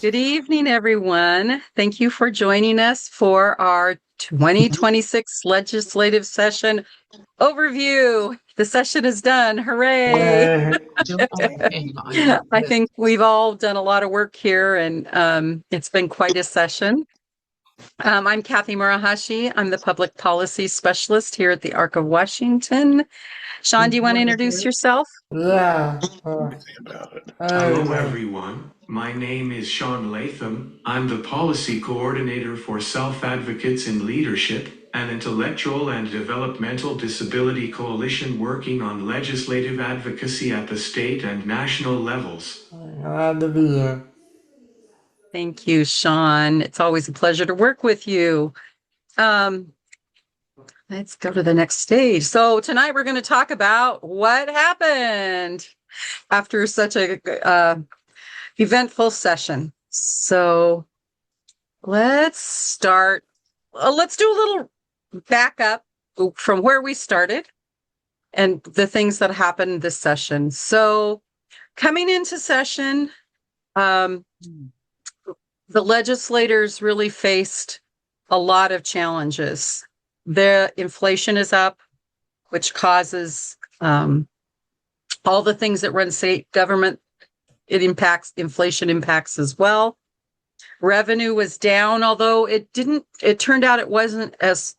Good evening, everyone. Thank you for joining us for our 2026 legislative session overview. The session is done. Hooray. Yay. I think we've all done a lot of work here, and it's been quite a session. I'm Kathy Murahashi. I'm the public policy specialist here at the Arc of Washington. Sean, do you want to introduce yourself? Yeah. Hello, Everyone. everyone. My name is Sean Latham. I'm the policy coordinator for Self Advocates in Leadership, an intellectual and developmental disability coalition working on legislative advocacy at the state and national levels. Glad to be here. Thank you, Sean. It's always a pleasure to work with you. Let's go to the next stage. So tonight we're going to talk about what happened after such a eventful session. So let's start. Let's do a little backup from where we started and the things that happened this session. So coming into session, the legislators really faced a lot of challenges. The inflation is up, which causes all the things that run state government. Inflation impacts as well. Revenue was down, although it turned out it wasn't as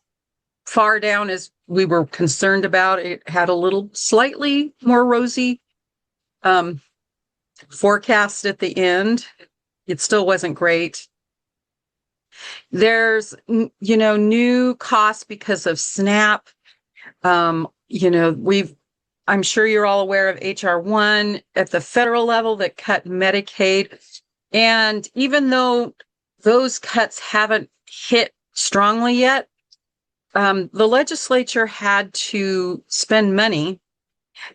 far down as we were concerned about. It had a little slightly more rosy forecast at the end. It still wasn't great. There's, new costs because of SNAP. I'm sure you're all aware of HR 1 at the federal level that cut Medicaid. And even though those cuts haven't hit strongly yet, the legislature had to spend money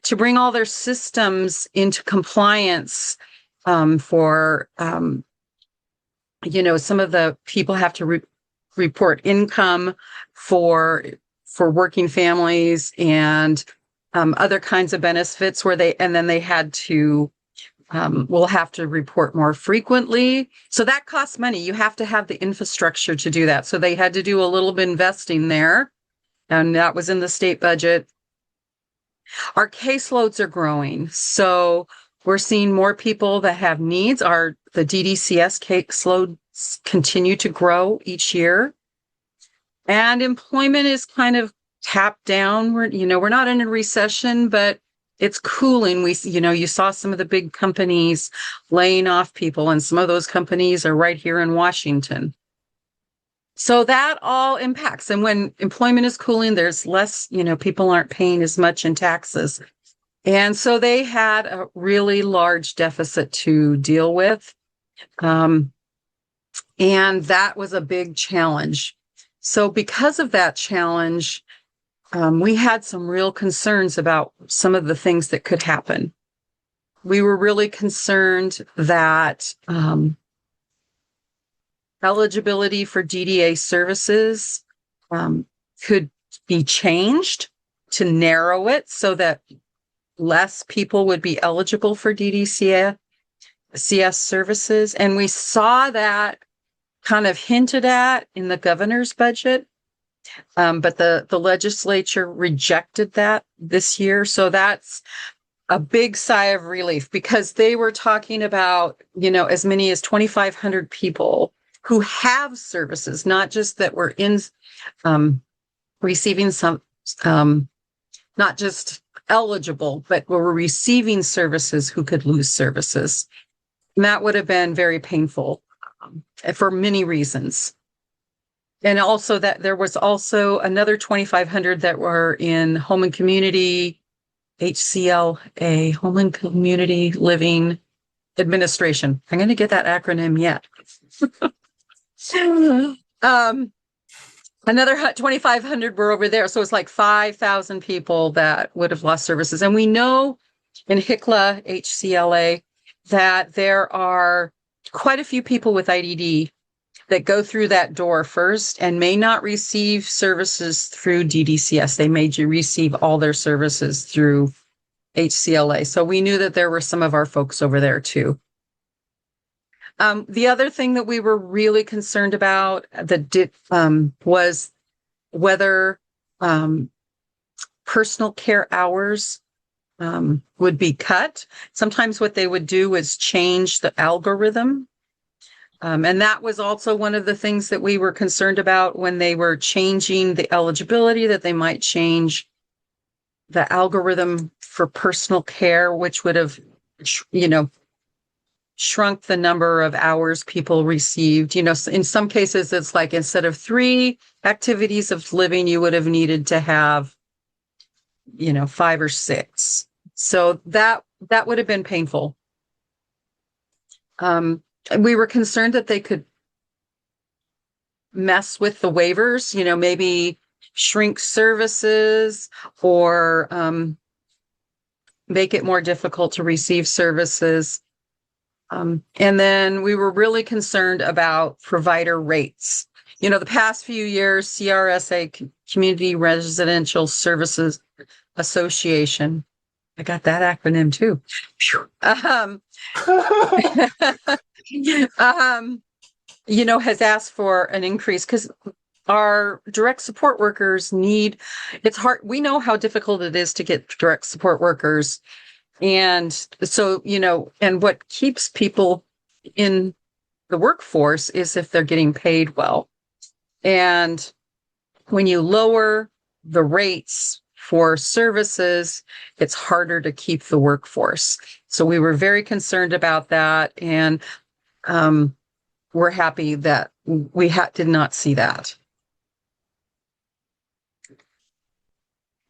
to bring all their systems into compliance for some of the people have to report income for working families and other kinds of benefits then they had to will have to report more frequently. So that costs money. You have to have the infrastructure to do that. So they had to do a little bit investing there, and that was in the state budget. Our caseloads are growing. So we're seeing more people that have needs. The DDCS caseloads continue to grow each year. And employment is kind of tapped down. We're not in a recession, but it's cooling. You saw some of the big companies laying off people, and some of those companies are right here in Washington. So that all impacts. And when employment is cooling, there's less, people aren't paying as much in taxes. And so they had a really large deficit to deal with. And that was a big challenge. So because of that challenge, we had some real concerns about some of the things that could happen. We were really concerned that eligibility for DDA services could be changed to narrow it so that less people would be eligible for DDCS services. And we saw that kind of hinted at in the governor's budget. But the legislature rejected that this year. So that's a big sigh of relief, because they were talking about, as many as 2,500 people who have services, not just that were in receiving some, not just eligible, but were receiving services who could lose services. And that would have been very painful for many reasons. And also that there was also another 2,500 that were in home and community, HCLA, Home and Community Living Administration. I'm going to get that acronym yet. Another 2,500 were over there. So it's like 5,000 people that would have lost services. And we know in HICLA, HCLA, that there are quite a few people with IDD that go through that door first and may not receive services through DDCS. They may receive all their services through HCLA. So we knew that there were some of our folks over there too. The other thing that we were really concerned about was whether personal care hours would be cut. Sometimes what they would do is change the algorithm. And that was also one of the things that we were concerned about when they were changing the eligibility, that they might change the algorithm for personal care, which would have, shrunk the number of hours people received. In some cases, it's like instead of 3 activities of living, you would have needed to have, 5 or 6. So that would have been painful. We were concerned that they could mess with the waivers, maybe shrink services or make it more difficult to receive services. And then we were really concerned about provider rates. The past few years, CRSA, Community Residential Services Association, I got that acronym too. Has asked for an increase because our direct support workers it's hard. We know how difficult it is to get direct support workers. And so, and what keeps people in the workforce is if they're getting paid well. And when you lower the rates for services, it's harder to keep the workforce. So we were very concerned about that. And we're happy that we did not see that.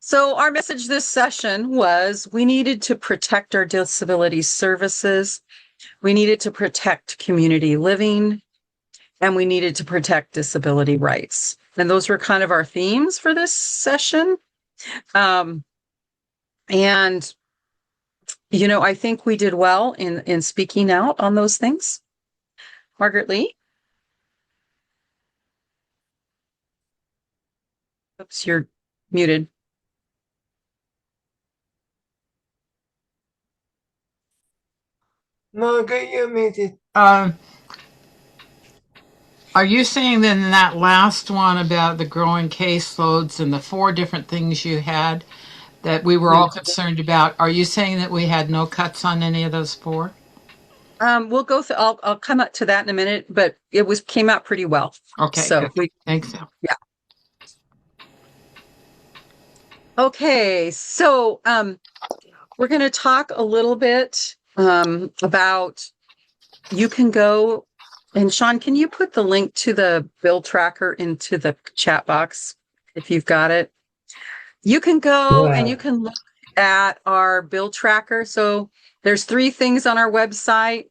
So our message this session was we needed to protect our disability services. We needed to protect community living, and we needed to protect disability rights. And those were kind of our themes for this session. And, I think we did well in speaking out on those things. Margaret Lee? Oops, you're muted. Margaret, you're muted. Are you saying then in that last one about the growing caseloads and the 4 different things you had that we were all concerned about, are you saying that we had no cuts on any of those 4? We'll go through. I'll come up to that in a minute, but it came out pretty well. Okay. So thanks. Yeah. Okay. So we're going to talk a little bit about. You can go, and Sean, can you put the link to the bill tracker into the chat box if you've got it? You can go and you can look at our bill tracker. So there's 3 things on our website.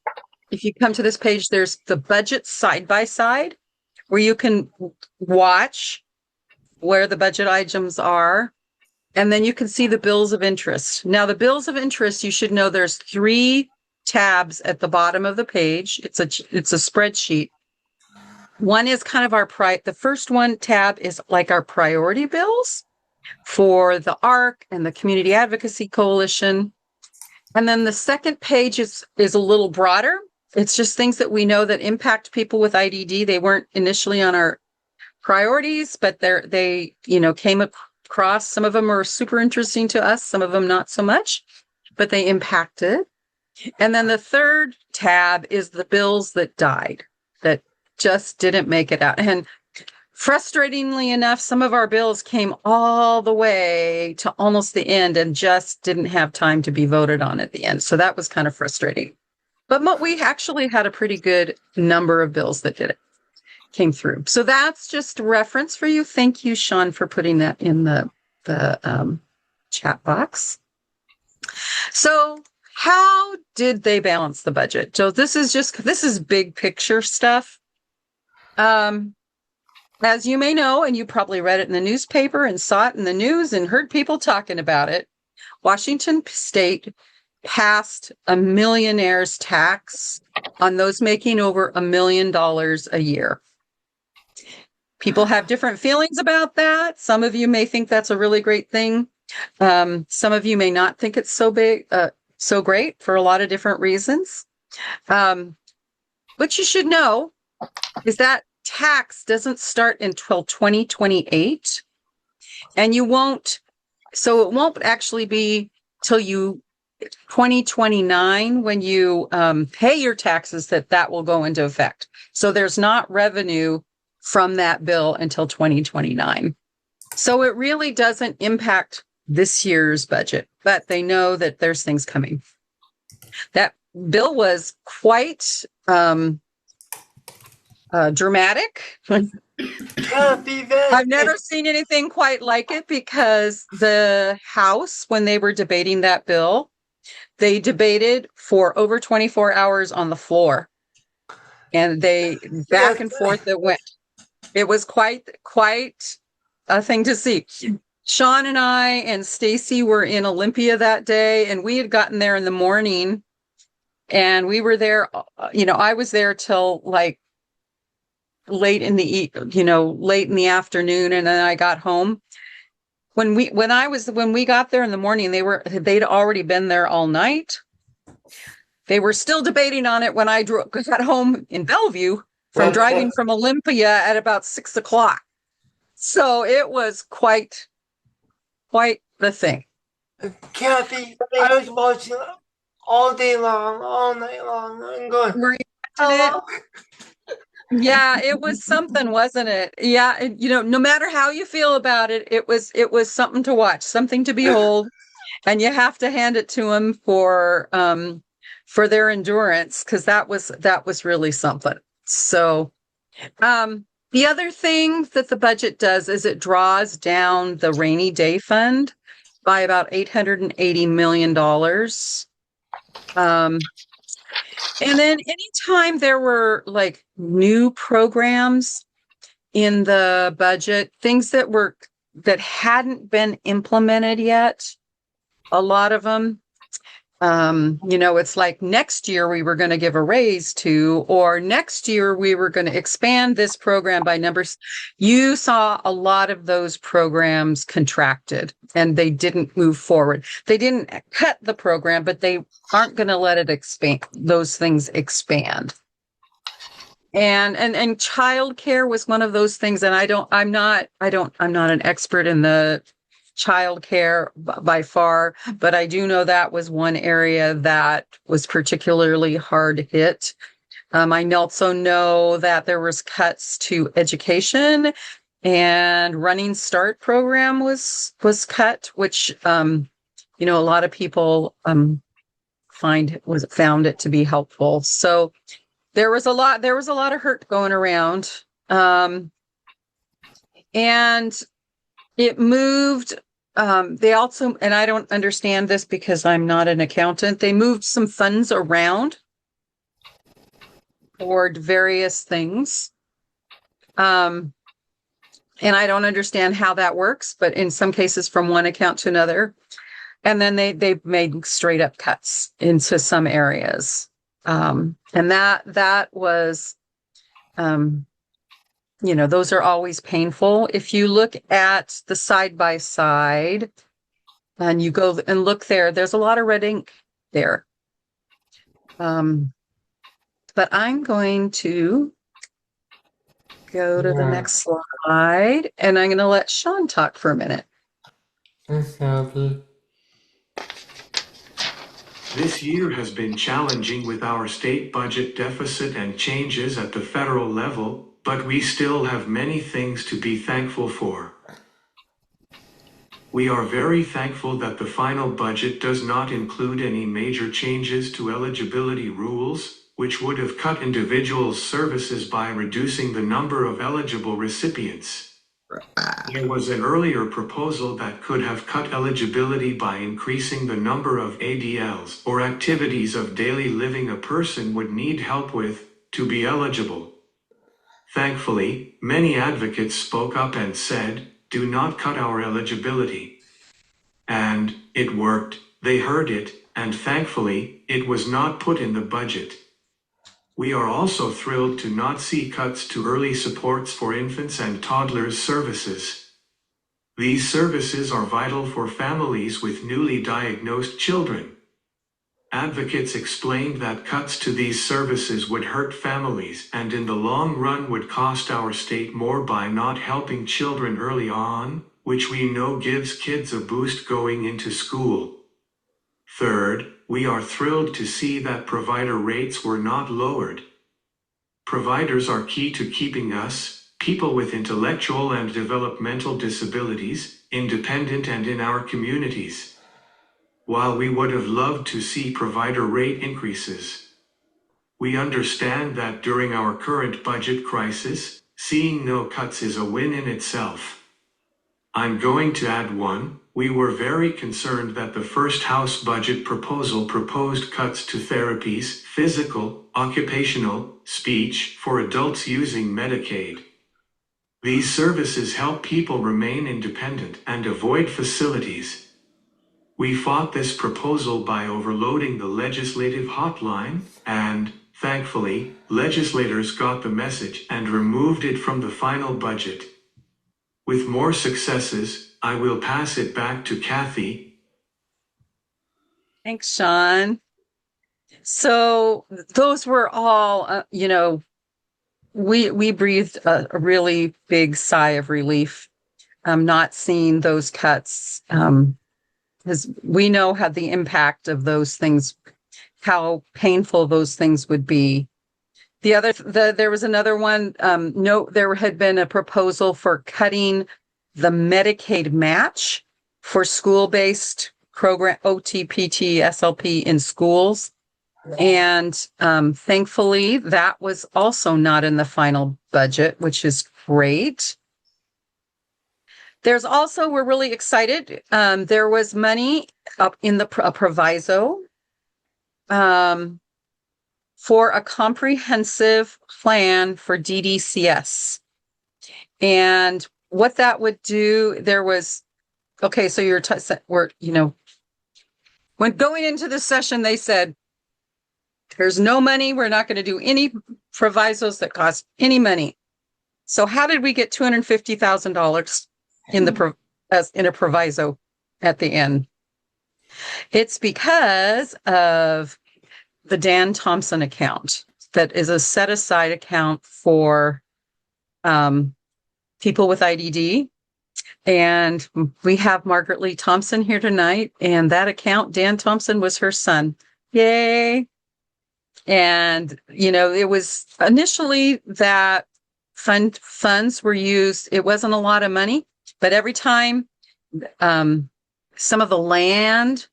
If you come to this page, there's the budget side by side, where you can watch where the budget items are. And then you can see the bills of interest. Now, the bills of interest, you should know there's 3 tabs at the bottom of the page. It's a spreadsheet. One is kind of the first one tab is like our priority bills for the ARC and the Community Advocacy Coalition. And then the second page is a little broader. It's just things that we know that impact people with IDD. They weren't initially on our priorities, but they came across. Some of them are super interesting to us, some of them not so much, but they impacted. And then the third tab is the bills that died, that just didn't make it out. And frustratingly enough, some of our bills came all the way to almost the end and just didn't have time to be voted on at the end. So that was kind of frustrating. But we actually had a pretty good number of bills that came through. So that's just a reference for you. Thank you, Sean, for putting that in the chat box. So how did they balance the budget? So this is big picture stuff. As you may know, and you probably read it in the newspaper and saw it in the news and heard people talking about it, Washington State passed a millionaire's tax on those making over $1 million a year. People have different feelings about that. Some of you may think that's a really great thing. Some of you may not think it's so great for a lot of different reasons. what you should know is that tax doesn't start until 2028, and it won't actually be till 2029 when you pay your taxes that will go into effect. So there's not revenue from that bill until 2029. So it really doesn't impact this year's budget, but they know that there's things coming. That bill was quite dramatic. I've never seen anything quite like it, because the House, when they were debating that bill, they debated for over 24 hours on the floor, and they back and forth it went. It was quite a thing to see. Sean and I and Stacy were in Olympia that day, and we had gotten there in the morning, and we were there, I was there till like late in the afternoon, and then I got home. When we got there in the morning, they'd already been there all night. They were still debating on it when I got home in Bellevue from driving from Olympia at about 6:00. So it was quite the thing. Kathy, I was watching all day long, all night long. I'm going, Were you watching it? Yeah, it was something, wasn't it? Yeah, no matter how you feel about it, it was something to watch, something to behold, and you have to hand it to them for their endurance, because that was really something. So, the other thing that the budget does is it draws down the rainy day fund by about $880 million. And then anytime there were like new programs in the budget, things that hadn't been implemented yet, a lot of them, it's like next year we were going to give a raise to, or next year we were going to expand this program by numbers. You saw a lot of those programs contracted, and they didn't move forward. They didn't cut the program, but they aren't going to let it expand. Those things expand. And childcare was one of those things. And I'm not an expert in the childcare by far, but I do know that was one area that was particularly hard hit. I also know that there was cuts to education, and Running Start program was cut, which a lot of people found it to be helpful. So there was a lot of hurt going around, and it moved. They also, and I don't understand this because I'm not an accountant, they moved some funds around toward various things. And I don't understand how that works, but in some cases from one account to another. And then they made straight up cuts into some areas. And that was, those are always painful. If you look at the side by side and you go and look there's a lot of red ink there. But I'm going to go to the next slide, and I'm going to let Sean talk for a minute. Thanks, Kathy. This year has been challenging with our state budget deficit and changes at the federal level, but we still have many things to be thankful for. We are very thankful that the final budget does not include any major changes to eligibility rules, which would have cut individuals' services by reducing the number of eligible recipients. There was an earlier proposal that could have cut eligibility by increasing the number of ADLs, or activities of daily living a person would need help with, to be eligible. Thankfully, many advocates spoke up and said, "Do not cut our eligibility." And it worked. They heard it, and thankfully, it was not put in the budget. We are also thrilled to not see cuts to early supports for infants and toddlers services. These services are vital for families with newly diagnosed children. Advocates explained that cuts to these services would hurt families and in the long run would cost our state more by not helping children early on, which we know gives kids a boost going into school. Third, we are thrilled to see that provider rates were not lowered. Providers are key to keeping us, people with intellectual and developmental disabilities, independent and in our communities. While we would have loved to see provider rate increases, we understand that during our current budget crisis, seeing no cuts is a win in itself. I'm going to add one. We were very concerned that the first House budget proposal proposed cuts to therapies, physical, occupational, speech for adults using Medicaid. These services help people remain independent and avoid facilities. We fought this proposal by overloading the legislative hotline, and, thankfully, legislators got the message and removed it from the final budget. With more successes, I will pass it back to Kathy. Thanks, Sean. So those were all, we breathed a really big sigh of relief, not seeing those cuts, because we know how the impact of those things, how painful those things would be. There was another one. There had been a proposal for cutting the Medicaid match for school-based program, OT, PT, SLP in schools. And thankfully, that was also not in the final budget, which is great. There's also, we're really excited. There was money up in a proviso for a comprehensive plan for DDCS. And what that would do, when going into this session, they said, there's no money. We're not going to do any provisos that cost any money. So how did we get $250,000 in a proviso at the end? It's because of the Dan Thompson account that is a set-aside account for people with IDD. And we have Margaret Lee Thompson here tonight. And that account, Dan Thompson, was her son. Yay. And, it was initially that funds were used. It wasn't a lot of money, but every time some of the land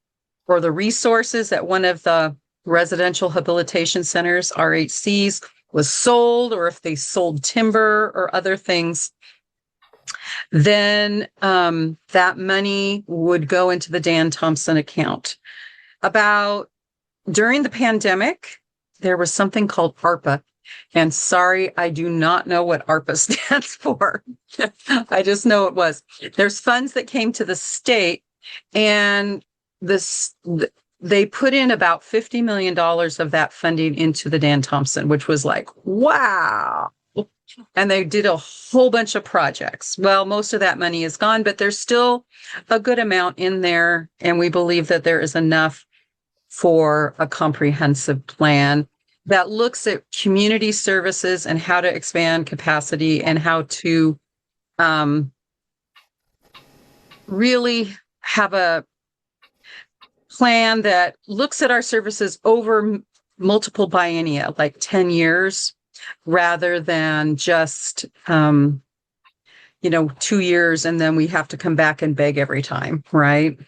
or the resources at one of the residential habilitation centers, RHCs, was sold, or if they sold timber or other things, then that money would go into the Dan Thompson account. During the pandemic, there was something called ARPA. And sorry, I do not know what ARPA stands for. I just know it was. There's funds that came to the state, and they put in about $50 million of that funding into the Dan Thompson, which was like, wow. And they did a whole bunch of projects. Well, most of that money is gone, but there's still a good amount in there. And we believe that there is enough for a comprehensive plan that looks at community services and how to expand capacity and how to really have a plan that looks at our services over multiple biennia, like 10 years, rather than just, 2 years and then we have to come back and beg every time, right?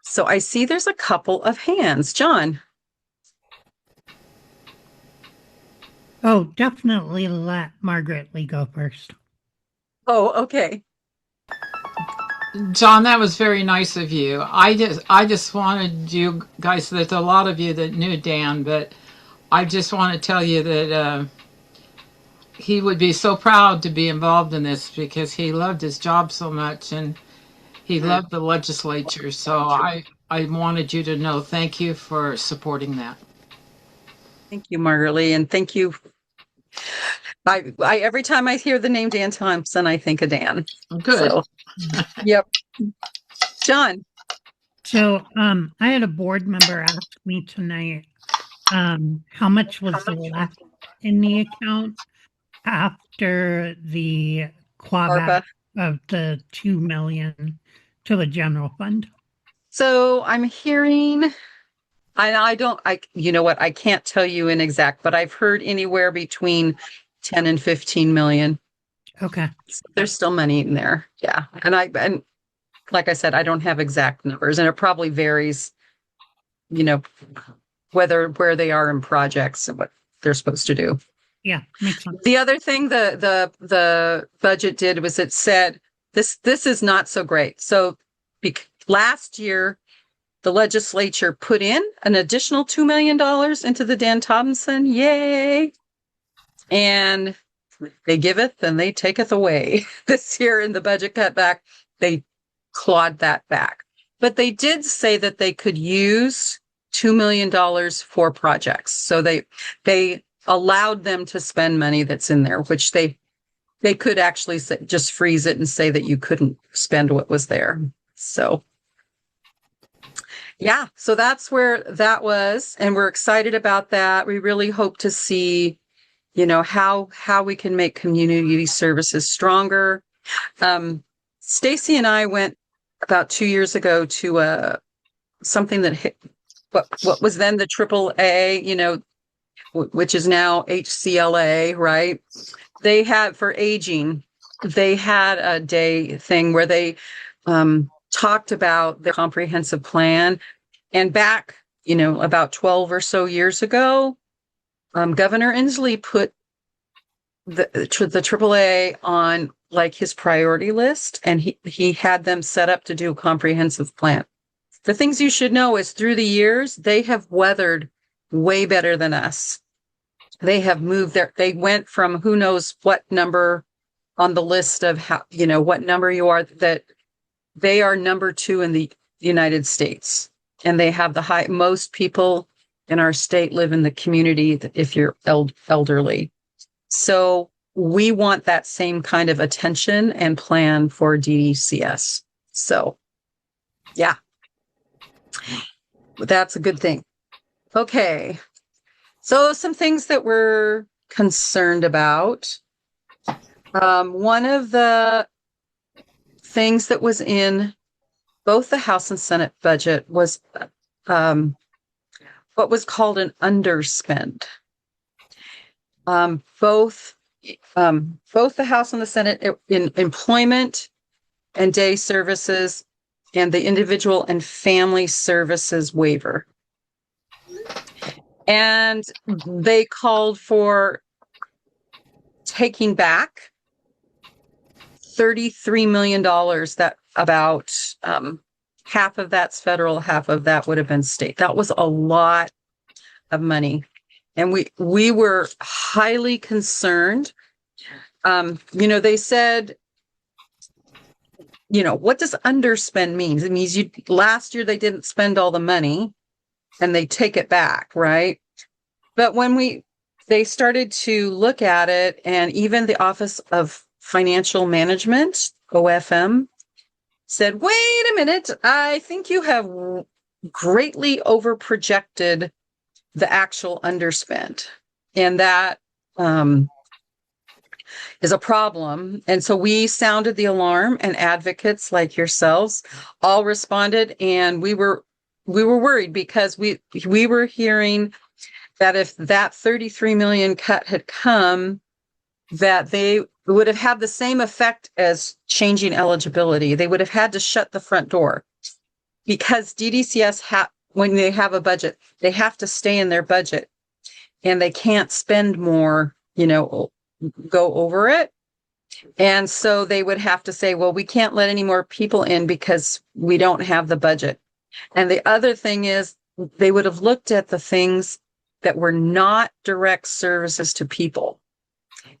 So I see there's a couple of hands. John. Oh, definitely let Margaret Lee go first. Oh, okay. John, that was very nice of you. I just wanted you guys, there's a lot of you that knew Dan, but I just want to tell you that he would be so proud to be involved in this because he loved his job so much and he loved the legislature. So I wanted you to know, thank you for supporting that. Thank you, Margaret Lee, and thank you. I every time I hear the name Dan Thompson, I think of Dan. Good. So, yep. John. So, I had a board member ask me tonight, how much was left in the account after the clawback ARPA. of the 2 million to the general fund. So I'm hearing, I don't, you know what, I can't tell you in exact, but I've heard anywhere between 10 and 15 million. Okay. There's still money in there. Yeah. And like I said, I don't have exact numbers, and it probably varies, you know, where they are in projects and what they're supposed to do. Yeah, makes sense. The other thing the budget did was it said this is not so great. So last year the legislature put in an additional $2 million into the Dan Thompson. Yay. And they giveth and they taketh away. This year in the budget cutback, they clawed that back. But they did say that they could use $2 million for projects. So they allowed them to spend money that's in there, which they could actually just freeze it and say that you couldn't spend what was there. So yeah, so that's where that was. And we're excited about that. We really hope to see, how we can make community services stronger. Stacy and I went about 2 years ago to something that hit what was then the AAA, which is now HCLA, right? They had for aging, they had a day thing where they talked about the comprehensive plan. And back, about 12 or so years ago, Governor Inslee put the AAA on like his priority list, and he had them set up to do a comprehensive plan. The things you should know is through the years, they have weathered way better than us. They have moved they went from who knows what number on the list of how, what number you are, that they are number 2 in the United States. And they have most people in our state live in the community if you're elderly. So we want that same kind of attention and plan for DDCS. So yeah, that's a good thing. Okay. So some things that we're concerned about. One of the things that was in both the House and Senate budget was what was called an underspend. Both the House and the Senate in employment and day services and the individual and family services waiver. And they called for taking back $33 million, that about half of that's federal, half of that would have been state. That was a lot of money. And we were highly concerned. They said, what does underspend mean? It means last year they didn't spend all the money and they take it back, right? But when they started to look at it, and even the Office of Financial Management, OFM, said, wait a minute, I think you have greatly overprojected the actual underspend. And that is a problem. And so we sounded the alarm, and advocates like yourselves all responded. And we were worried because we were hearing that if that 33 million cut had come, that they would have had the same effect as changing eligibility. They would have had to shut the front door, because DDCS when they have a budget, they have to stay in their budget, and they can't spend more, go over it. And so they would have to say, well, we can't let any more people in because we don't have the budget. And the other thing is, they would have looked at the things that were not direct services to people.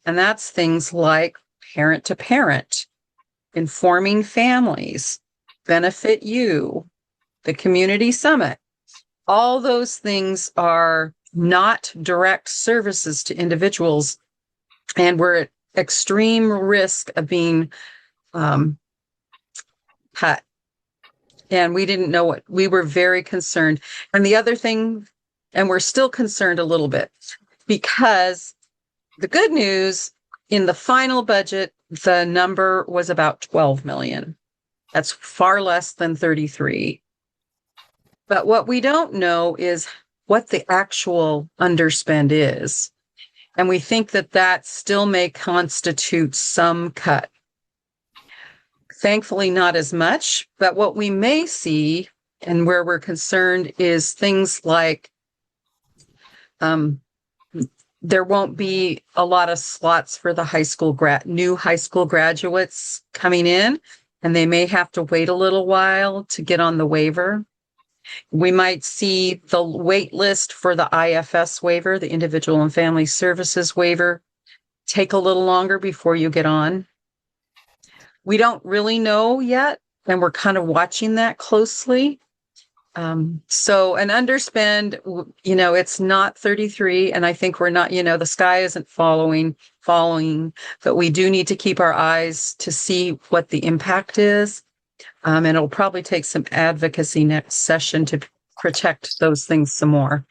And that's things like parent to parent, informing families, Benefit You, the community summit. All those things are not direct services to individuals, and we're at extreme risk of being cut. And we didn't know what, we were very concerned. And the other thing, and we're still concerned a little bit, because the good news in the final budget, the number was about 12 million. That's far less than 33. But what we don't know is what the actual underspend is. And we think that that still may constitute some cut. Thankfully, not as much, but what we may see and where we're concerned is things like there won't be a lot of slots for the new high school graduates coming in, and they may have to wait a little while to get on the waiver. We might see the wait list for the IFS waiver, the Individual and Family Services waiver, take a little longer before you get on. We don't really know yet, and we're kind of watching that closely. So an underspend, it's not 33, and I think we're not, the sky isn't falling, but we do need to keep our eyes to see what the impact is. And it'll probably take some advocacy next session to protect those things some more.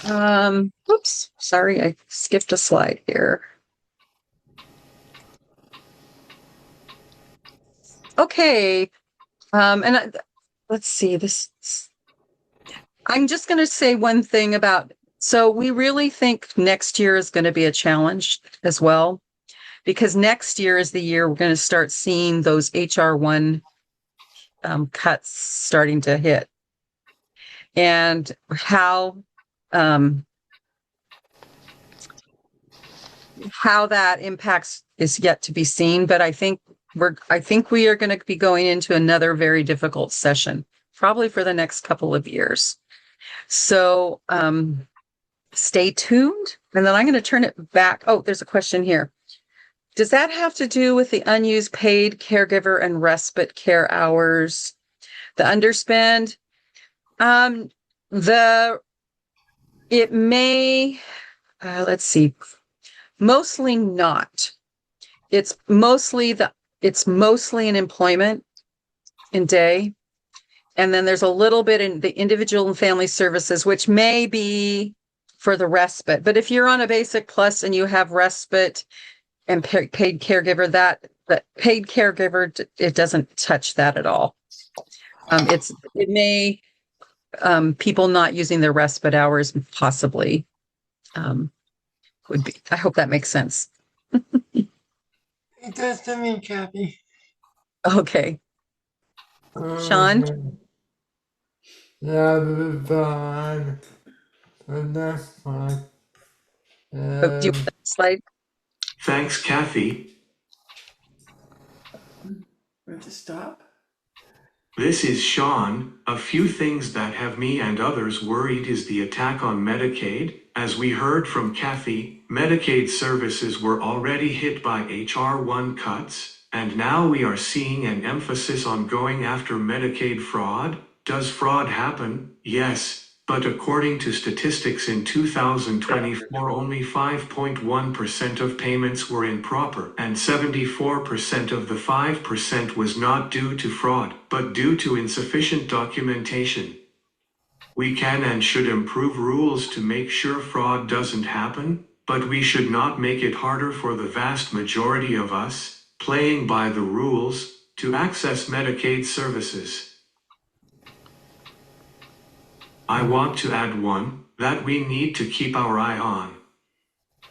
Oops, sorry, I skipped a slide here. Okay, let's see this. I'm just going to say one thing about, so we really think next year is going to be a challenge as well, because next year is the year we're going to start seeing those HR1 cuts starting to hit. And how that impacts is yet to be seen, but I think we are going to be going into another very difficult session, probably for the next couple of years. So stay tuned. And then I'm going to turn it back. Oh, there's a question here. Does that have to do with the unused paid caregiver and respite care hours, the underspend? It may, let's see, mostly not. It's mostly an employment in day. And then there's a little bit in the Individual and Family Services, which may be for the respite. But if you're on a basic plus and you have respite and paid caregiver, that paid caregiver, it doesn't touch that at all. It may, people not using their respite hours possibly would be. I hope that makes sense. It does to me, Kathy. Okay. Sean? Yeah, fine. That's fine. Do you want that slide? Thanks, Kathy. Where to stop? This is Sean. A few things that have me and others worried is the attack on Medicaid. As we heard from Kathy, Medicaid services were already hit by HR1 cuts, and now we are seeing an emphasis on going after Medicaid fraud. Does fraud happen? Yes. But according to statistics in 2024, only 5.1% of payments were improper, and 74% of the 5% was not due to fraud, but due to insufficient documentation. We can and should improve rules to make sure fraud doesn't happen, but we should not make it harder for the vast majority of us, playing by the rules, to access Medicaid services. I want to add one that we need to keep our eye on.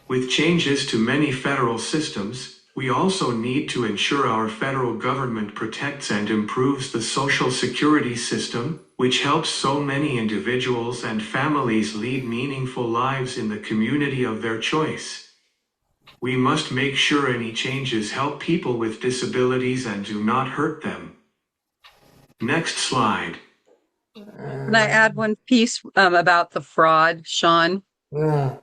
With changes to many federal systems, we also need to ensure our federal government protects and improves the Social Security system, which helps so many individuals and families lead meaningful lives in the community of their choice. We must make sure any changes help people with disabilities and do not hurt them. Next slide. Can I add one piece about the fraud, Sean? Yeah.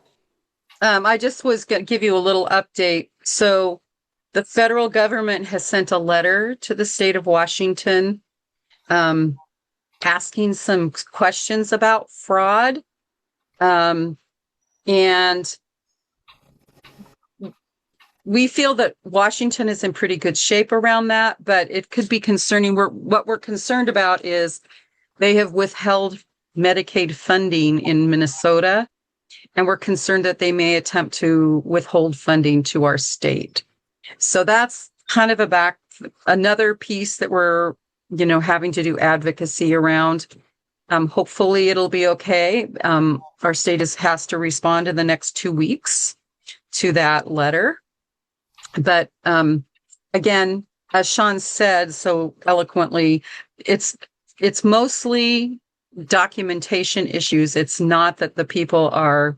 I just was going to give you a little update. So the federal government has sent a letter to the state of Washington asking some questions about fraud. And we feel that Washington is in pretty good shape around that, but it could be concerning. What we're concerned about is they have withheld Medicaid funding in Minnesota, and we're concerned that they may attempt to withhold funding to our state. So that's kind of another piece that we're, having to do advocacy around. Hopefully it'll be okay. Our state has to respond in the next 2 weeks to that letter. But again, as Sean said so eloquently, it's mostly documentation issues. It's not that the people are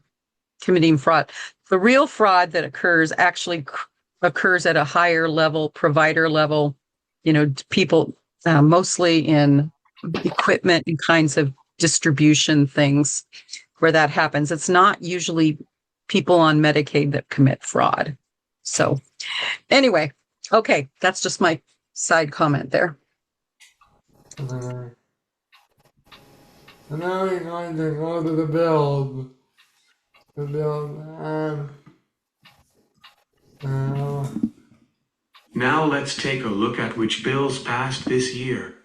committing fraud. The real fraud that occurs actually occurs at a higher level, provider level, people mostly in equipment and kinds of distribution things where that happens. It's not usually people on Medicaid that commit fraud. So anyway, okay, that's just my side comment there. And now we're going to go to the bills. The bills, Now let's take a look at which bills passed this year.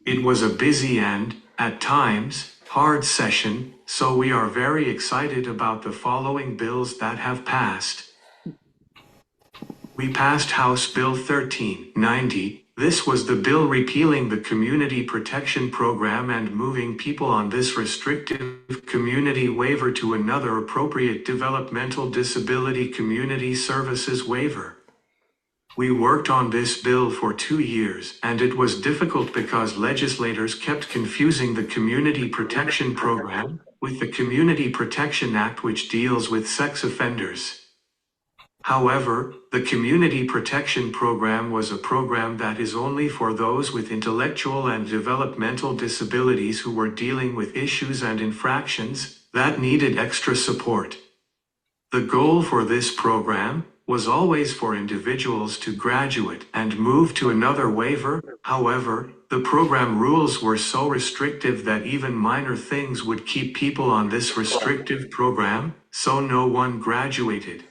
It was a busy and, at times, hard session, so we are very excited about the following bills that have passed. We passed House Bill 1390. This was the bill repealing the Community Protection Program and moving people on this restrictive community waiver to another appropriate developmental disability community services waiver. We worked on this bill for 2 years, and it was difficult because legislators kept confusing the Community Protection Program with the Community Protection Act, which deals with sex offenders. However, the Community Protection Program was a program that is only for those with intellectual and developmental disabilities who were dealing with issues and infractions that needed extra support. The goal for this program was always for individuals to graduate and move to another waiver. However, the program rules were so restrictive that even minor things would keep people on this restrictive program, so no one graduated.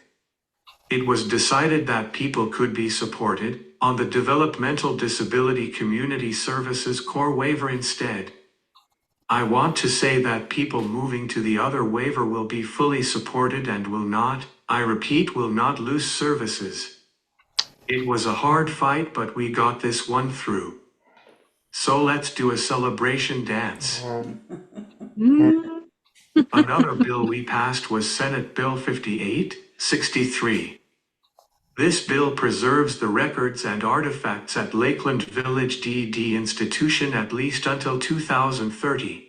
It was decided that people could be supported on the Developmental Disability Community Services Core waiver instead. I want to say that people moving to the other waiver will be fully supported and will not, I repeat, will not lose services. It was a hard fight, but we got this one through. So let's do a celebration dance. Another bill we passed was Senate Bill 5863. This bill preserves the records and artifacts at Lakeland Village DD Institution at least until 2030.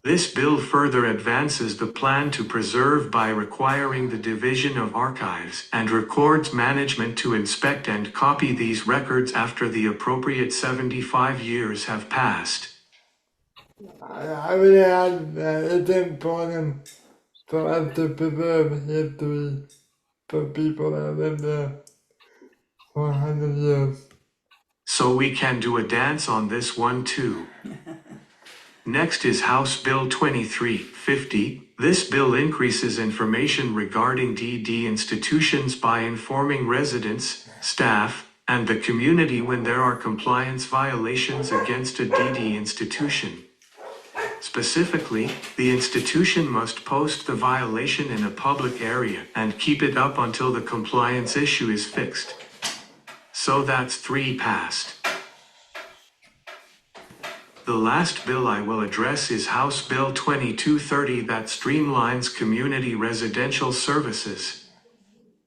This bill further advances the plan to preserve by requiring the Division of Archives and Records Management to inspect and copy these records after the appropriate 75 years have passed. I would add that it's important for us to preserve history for people that lived there for 100 years. So we can do a dance on this one too. Next is House Bill 2350. This bill increases information regarding DD institutions by informing residents, staff, and the community when there are compliance violations against a DD institution. Specifically, the institution must post the violation in a public area and keep it up until the compliance issue is fixed. So that's 3 passed. The last bill I will address is House Bill 2230 that streamlines community residential services.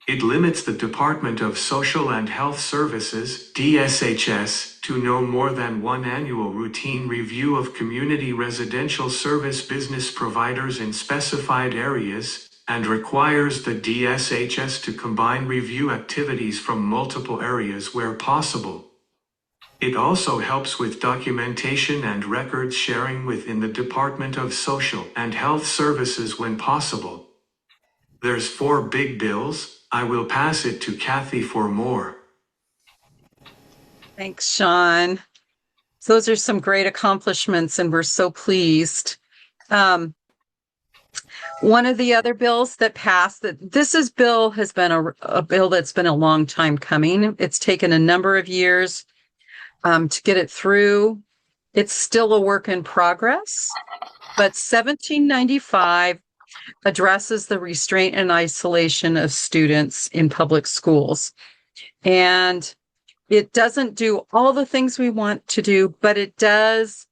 It limits the Department of Social and Health Services, DSHS, to no more than 1 annual routine review of community residential service business providers in specified areas, and requires the DSHS to combine review activities from multiple areas where possible. It also helps with documentation and records sharing within the Department of Social and Health Services when possible. There's 4 big bills. I will pass it to Kathy for more. Thanks, Sean. Those are some great accomplishments, and we're so pleased. One of the other bills that passed, that this is bill has been a bill that's been a long time coming. It's taken a number of years to get it through. It's still a work in progress, but 1795 addresses the restraint and isolation of students in public schools. And it doesn't do all the things we want to do, but it does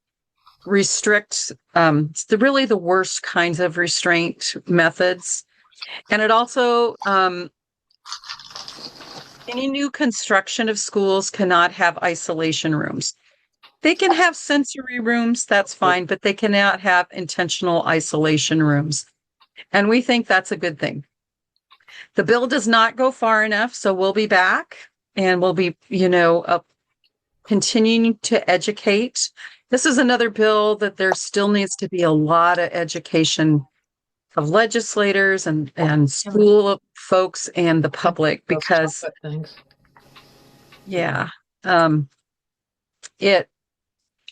restrict really the worst kinds of restraint methods. And it also, any new construction of schools cannot have isolation rooms. They can have sensory rooms, that's fine, but they cannot have intentional isolation rooms. And we think that's a good thing. The bill does not go far enough, so we'll be back and we'll be, continuing to educate. This is another bill that there still needs to be a lot of education of legislators and school folks and the public, because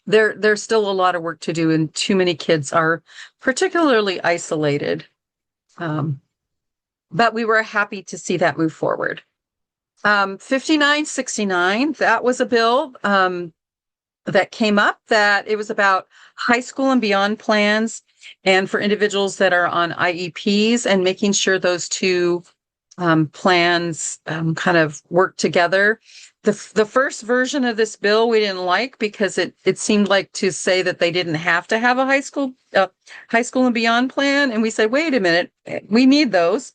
there's still a lot of work to do, and too many kids are particularly isolated. But we were happy to see that move forward. 5969, that was a bill that came up, that it was about high school and beyond plans, and for individuals that are on IEPs, and making sure those two plans kind of work together. The first version of this bill we didn't like, because it seemed like to say that they didn't have to have a high school and beyond plan. And we said, wait a minute, we need those.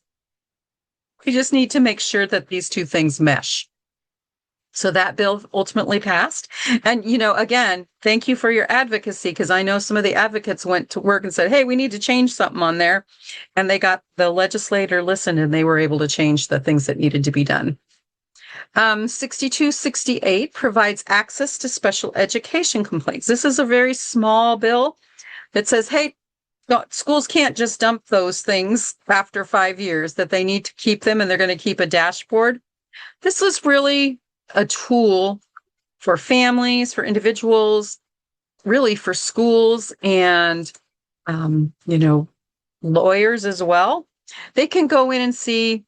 We just need to make sure that these two things mesh. So that bill ultimately passed. And, again, thank you for your advocacy, because I know some of the advocates went to work and said, hey, we need to change something on there. And they got the legislator listened, and they were able to change the things that needed to be done. 6268 provides access to special education complaints. This is a very small bill that says, hey, schools can't just dump those things after 5 years, that they need to keep them, and they're going to keep a dashboard. This was really a tool for families, for individuals, really for schools and, lawyers as well. They can go in and see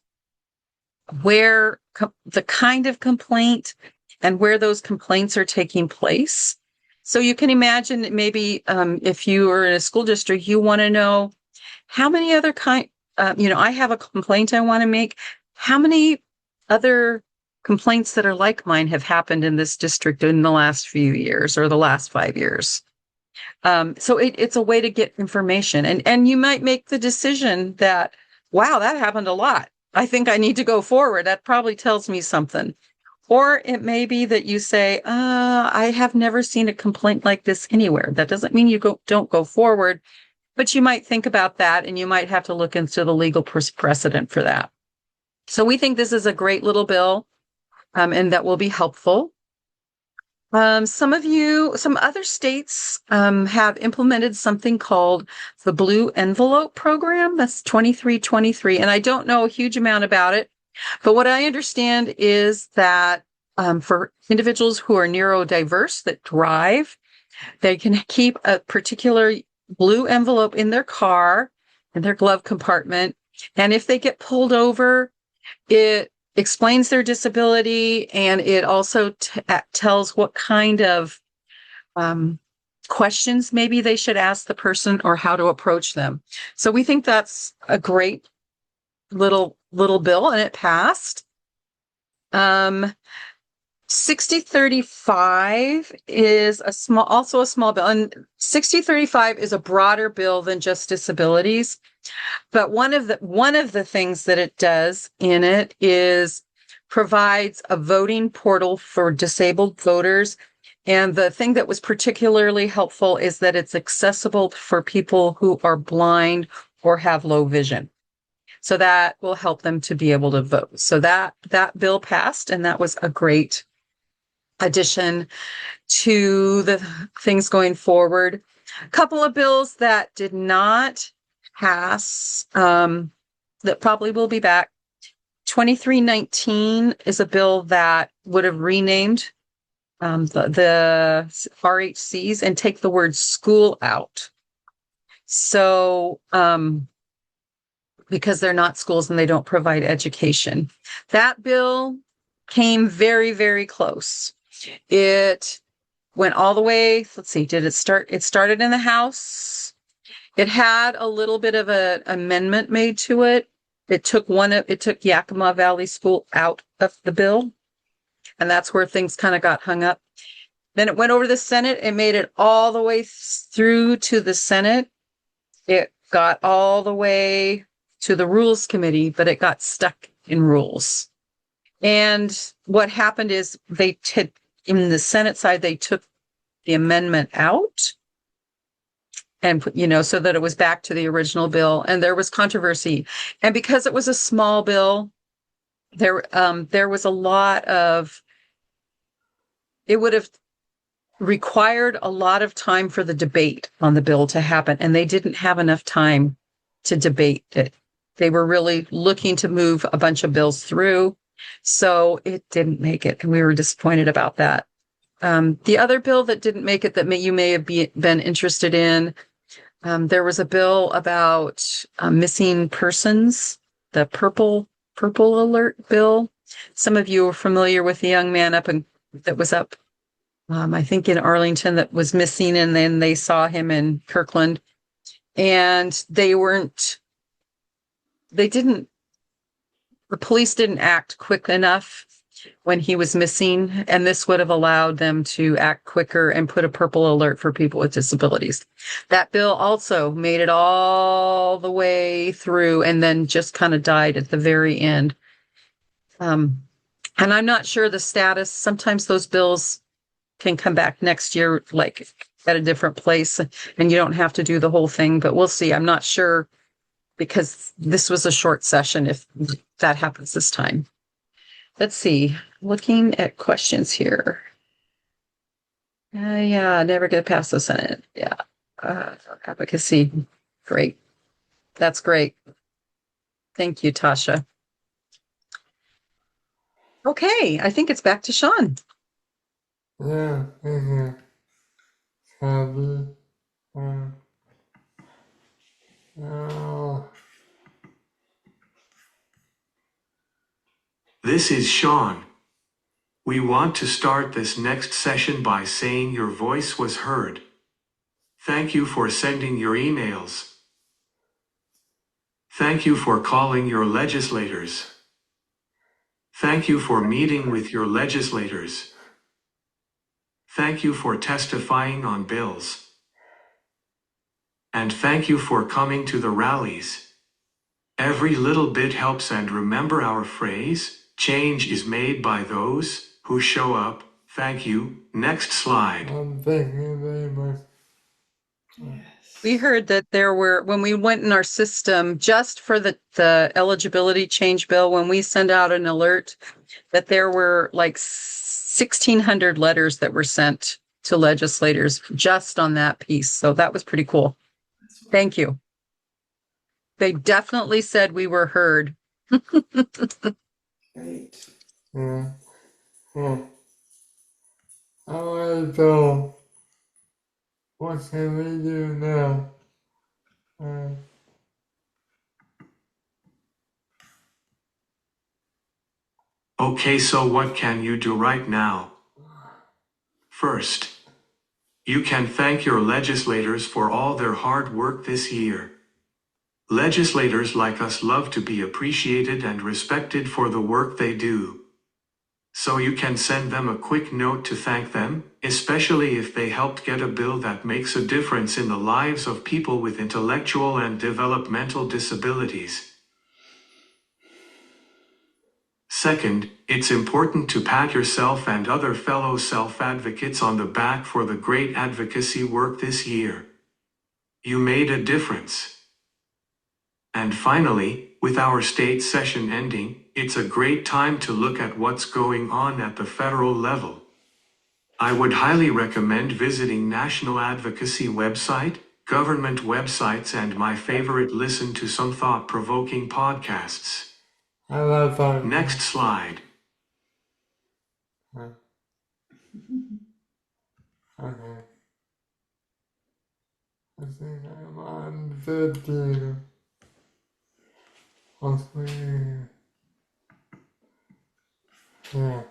where the kind of complaint and where those complaints are taking place. So you can imagine that maybe if you are in a school district, you want to know how many other I have a complaint I want to make. How many other complaints that are like mine have happened in this district in the last few years or the last 5 years? So it's a way to get information, and you might make the decision that, wow, that happened a lot. I think I need to go forward. That probably tells me something. Or it may be that you say, I have never seen a complaint like this anywhere. That doesn't mean you don't go forward, but you might think about that, and you might have to look into the legal precedent for that. So we think this is a great little bill, and that will be helpful. Some other states have implemented something called the Blue Envelope Program. That's 2323. And I don't know a huge amount about it, but what I understand is that for individuals who are neurodiverse that drive, they can keep a particular blue envelope in their car, in their glove compartment. And if they get pulled over, it explains their disability, and it also tells what kind of questions maybe they should ask the person or how to approach them. So we think that's a great little bill, and it passed. 6035 is also a small bill, and 6035 is a broader bill than just disabilities. But one of the things that it does in it is provides a voting portal for disabled voters. And the thing that was particularly helpful is that it's accessible for people who are blind or have low vision. So that will help them to be able to vote. So that bill passed, and that was a great addition to the things going forward. A couple of bills that did not pass that probably will be back. 2319 is a bill that would have renamed the RHCs and take the word school out. So because they're not schools and they don't provide education. That bill came very, very close. It went all the way. Let's see, did it start? It started in the House. It had a little bit of an amendment made to it. It took Yakima Valley School out of the bill. And that's where things kind of got hung up. Then it went over to the Senate. It made it all the way through to the Senate. It got all the way to the Rules Committee, but it got stuck in rules. And what happened is in the Senate side, they took the amendment out and, so that it was back to the original bill. And there was controversy. And because it was a small bill, there was a lot of, it would have required a lot of time for the debate on the bill to happen, and they didn't have enough time to debate it. They were really looking to move a bunch of bills through, so it didn't make it, and we were disappointed about that. The other bill that didn't make it that you may have been interested in, there was a bill about missing persons, the purple alert bill. Some of you are familiar with the young man that was up I think in Arlington, that was missing, and then they saw him in Kirkland, and the police didn't act quick enough when he was missing, and this would have allowed them to act quicker and put a purple alert for people with disabilities. That bill also made it all the way through and then just kind of died at the very end. And I'm not sure the status. Sometimes those bills can come back next year, like at a different place, and you don't have to do the whole thing, but we'll see. I'm not sure because this was a short session if that happens this time. Let's see, looking at questions here. Yeah, never get past the Senate. Yeah. Advocacy. Great. That's great. Thank you, Tasha. Okay, I think it's back to Sean. Yeah, thank you. Happy. Oh, This is Sean. We want to start this next session by saying your voice was heard. Thank you for sending your emails. Thank you for calling your legislators. Thank you for meeting with your legislators. Thank you for testifying on bills. And thank you for coming to the rallies. Every little bit helps, and remember our phrase, change is made by those who show up. Thank you. Next slide. thank you very much. Yes. We heard that there were, when we went in our system, just for the eligibility change bill, when we send out an alert, that there were like 1,600 letters that were sent to legislators just on that piece. So that was pretty cool. Thank you. They definitely said we were heard. Great. Yeah. Yeah. All right, so what can we do now? Okay, so what can you do right now? First, you can thank your legislators for all their hard work this year. Legislators like us love to be appreciated and respected for the work they do. So you can send them a quick note to thank them, especially if they helped get a bill that makes a difference in the lives of people with intellectual and developmental disabilities. Second, it's important to pat yourself and other fellow self-advocates on the back for the great advocacy work this year. You made a difference. And finally, with our state session ending, it's a great time to look at what's going on at the federal level. I would highly recommend visiting National Advocacy website, government websites, and my favorite, listen to some thought-provoking podcasts. I love that. Next slide. Okay. I think I'm on 13. hopefully, yeah.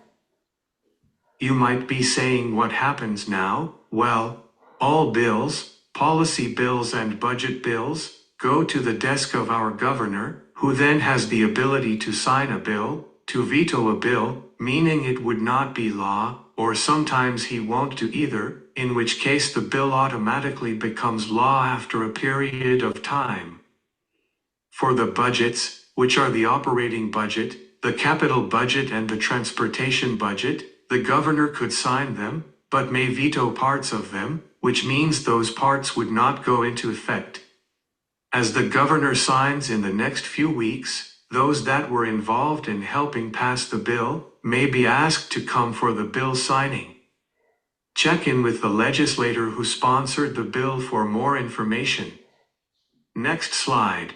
You might be saying what happens now? Well, all bills, policy bills and budget bills, go to the desk of our governor, who then has the ability to sign a bill, to veto a bill, meaning it would not be law, or sometimes he won't do either, in which case the bill automatically becomes law after a period of time. For the budgets, which are the operating budget, the capital budget and the transportation budget, the governor could sign them, but may veto parts of them, which means those parts would not go into effect. As the governor signs in the next few weeks, those that were involved in helping pass the bill may be asked to come for the bill signing. Check in with the legislator who sponsored the bill for more information. Next slide.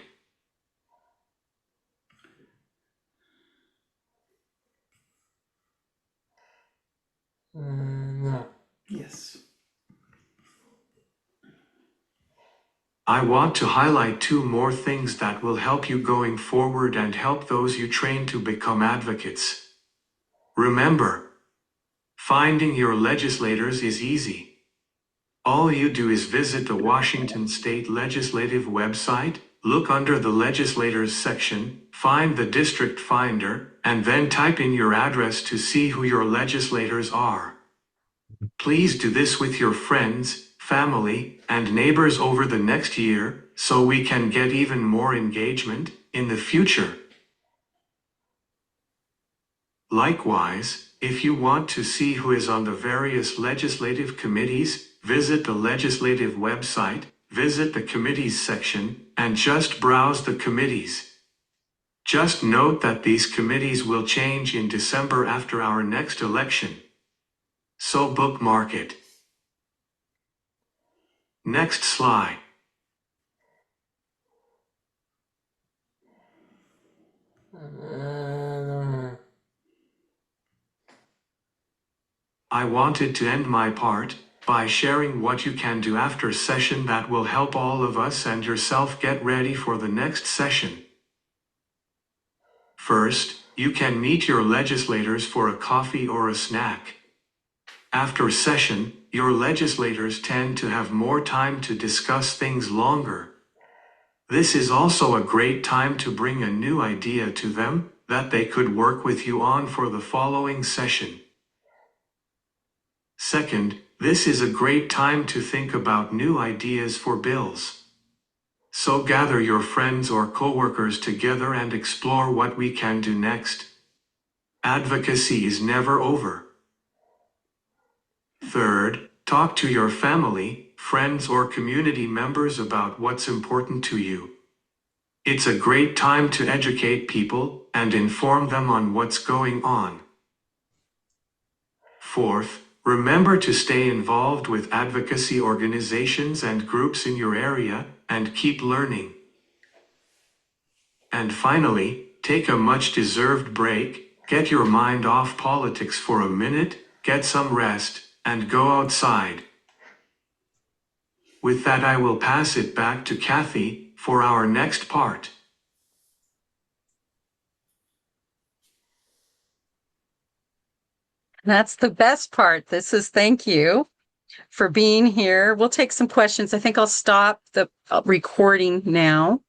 No. Yes. I want to highlight two more things that will help you going forward and help those you train to become advocates. Remember, finding your legislators is easy. All you do is visit the Washington State Legislative website, look under the Legislators section, find the District Finder, and then type in your address to see who your legislators are. Please do this with your friends, family, and neighbors over the next year, so we can get even more engagement in the future. Likewise, if you want to see who is on the various legislative committees, visit the legislative website, visit the committees section, and just browse the committees. Just note that these committees will change in December after our next election. So bookmark it. Next slide. I wanted to end my part by sharing what you can do after session that will help all of us and yourself get ready for the next session. First, you can meet your legislators for a coffee or a snack. After session, your legislators tend to have more time to discuss things longer. This is also a great time to bring a new idea to them that they could work with you on for the following session. Second, this is a great time to think about new ideas for bills. So gather your friends or coworkers together and explore what we can do next. Advocacy is never over. Third, talk to your family, friends, or community members about what's important to you. It's a great time to educate people and inform them on what's going on. Fourth, remember to stay involved with advocacy organizations and groups in your area and keep learning. And finally, take a much-deserved break, get your mind off politics for a minute, get some rest, and go outside. With that, I will pass it back to Kathy for our next part. That's the best part. Thank you for being here. We'll take some questions. I think I'll stop the recording now.